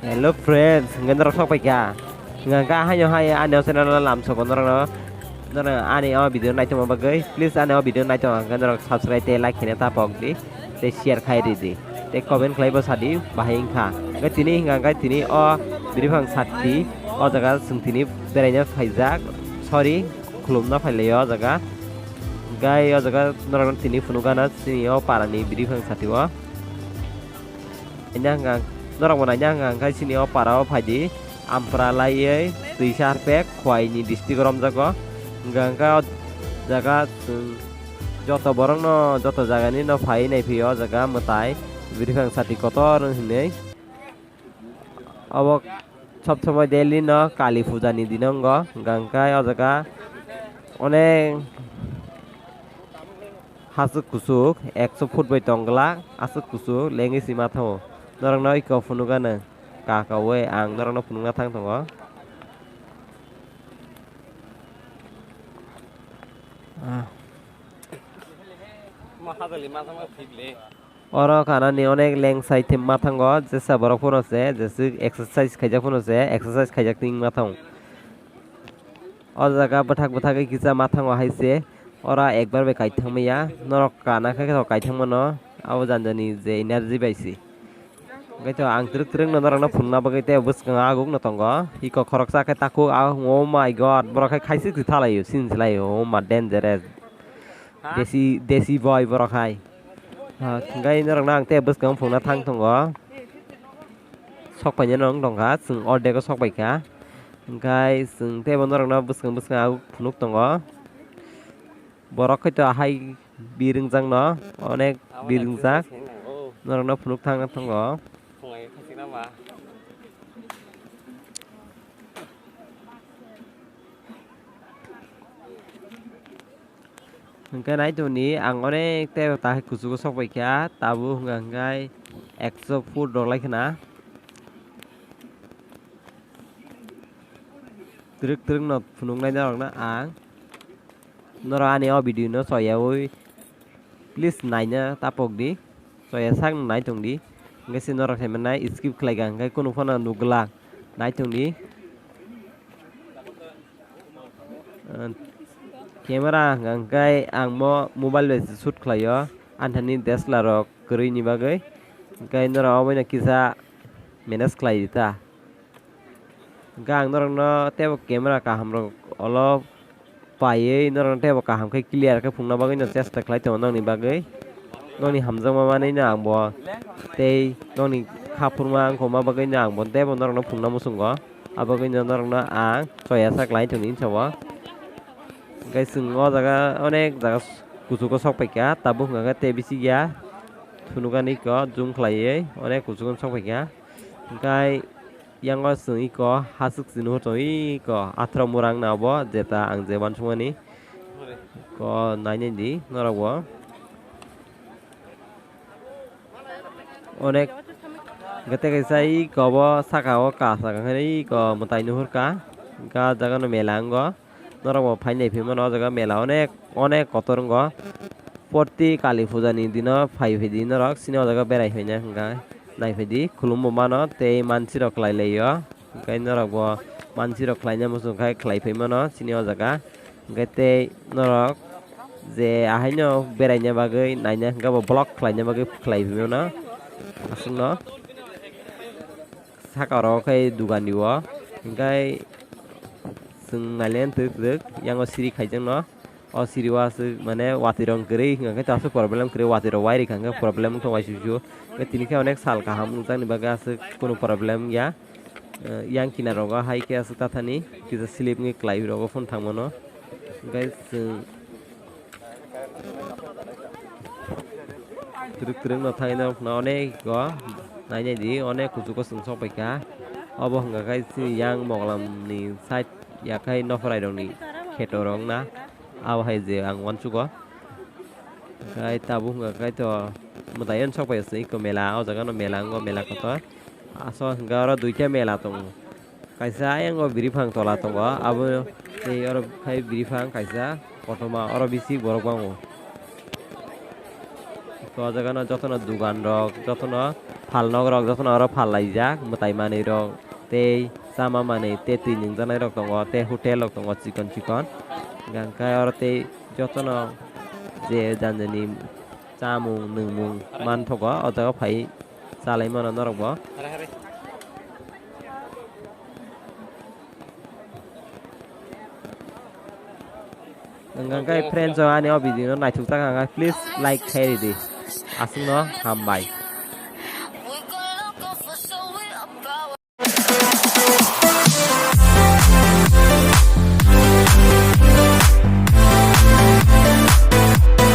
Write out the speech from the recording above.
Hello friends, ngen rok sok paika. Ngan ka hanyo hay ano channel làm so kon rok no ani o video nai to bagai. Please ani o video nai to ngen rok subscribe te like khine ta pok di. Te share khai di. Te comment khai bo sadi bahing kha. Ngai tini ngan kai tini o biri phang sati o jaga sung tini berainya khaijak. Sorry, khulum na phaile o jaga. Gai o jaga norok tini funugana tini o parani biri phang sati o. Enya ngan norok mananya ngang sini o parao phaji ampralai tuisar pek khwai ni district rom jago ngangka jaga joto borong no joto jaga ni no phai nei phio jaga mutai birifang sati kotor hinei obok সব সময় দিল্লি ন কালী পূজা নি দিনঙ্গ গঙ্গায় o jaga অনেক hasuk kusuk 100 foot bai tongla asuk kusuk lengi sima thau norang noi ko funugana ka ka we ang norang no funungna thang tongo oro kana ni onek leng sai thim ma thango jesa borok phono se jesu exercise khaijak phono se exercise khaijak ting ma thang o jaga bathak bathak kisa ma thango haise ora ekbar be kai thangmaya norok kana kha kha kai thangmano abo janjani je energy baisi gaito ang truk truk no norok no phunna bagai te buskang aguk no tongo iko khorok sa khai taku oh my god borok khai khaisi ki thalayo sin thalai oh my dangerous desi boy borok khai gai norok nang te buskang phunna thang tongo sok paina nong dongha sung orde ko sok baika gai sung te norok no buskang buskang aguk phunuk tongo borok khai to hai birungjang no onek birungjak norok no phunuk thang tongo Hingga naik tu ni, angone te tahu kusuku sok baiknya, tabu hinggai 100 foot dollar kena. Truk truk no punung nai dorong na ang. Norani au video no soya oi. Please naiknya tapok di. Soya sang naik tung di. Hinggai si norok hemen naik skip kelai gang. Hinggai kuno fana nugla naik tung di. Camera ngangkai ang mo mobile base shoot khlayo anthani DSLR rok kri ni bagai ngai nora omaina kisa manage khlai ta gang norong no tebo camera ka hamro olo paye norong tebo ka ham kai clear ka phungna bagai no chesta khlai to nong ni bagai noni hamjang ma mani na ang bo tei noni khapurma ang khoma bagai na ang bo tebo norong no phungna musungo abagai no norong no ang soya sak lai to ni chawa gai sung o jaga onek jaga kusuko sok paika tabu ngaga te bisi ya thunugan iko zoom khlaiye onek kusuko sok paika gai yang o sung iko hasuk sinu to iko atra murang na bo jeta ang jeban sumani ko naine di norabo onek gate kaisai ko bo saka o ka saka ngai ko mutai nuhur ka ga jaga no melango norok ফাইনাই ফিমো ন জায়গা মেলা অনেক অনেক কতরঙ্গ প্রতি কালী পূজা নি দিন phi ফেদি নরক সিনে জায়গা বেড়াই হইনা হঙ্গা নাই ফেদি খুলুম মানো তে মানসি রক লাই লাইयो গাই নরক মানসি রক লাইনা মুসুং খাই খ্লাই ফেমো ন সিনে জায়গা গাই তে নরক যে আহাইন বেড়াইনা বাগৈ নাইনা হঙ্গা ব্লক খ্লাইনা বাগৈ খ্লাই ফেমো ন আসুন ন সাকা রক খাই দুগান দিব গাই sung nalen tuk tuk yang o siri khaijang no o siri wa su mane watirong kri ngai ta su problem kri watiro wairi khanga problem to waisu ju ngai tini kha onek sal ka ham jang ni baga su kono problem ya yang kina roga hai ke asu ta thani kisa slip ngi klai rogo phone thangmono guys truk truk no thai no onek go nai nai di onek kuju ko sung sok paika obo hanga kai si yang moglam ni side ya kai no frai dong ni khetorong na aw hai je ang wan chu go kai tabu nga kai to mudayan sok pai sei ko mela o jaga no mela ngo mela ko to aso nga ro duita mela tong kaisa yang o biri phang tola tong abo ei oro kai biri phang kaisa kotoma oro bisi borok bango তো o jaga no jotono dugan rok jotono phalnog rok jotono aro phallaijak mwtai manui rok tei chama manui tei tui ningjanai rok tongo tei hotel rok tongo chikon chikon hingkha aro tei jotono je janjani chamung nungmung manthogo o jaga phai chalai mano norog bo hingkha friends ani o video no naithok taka please like khai ridi asung no hambai.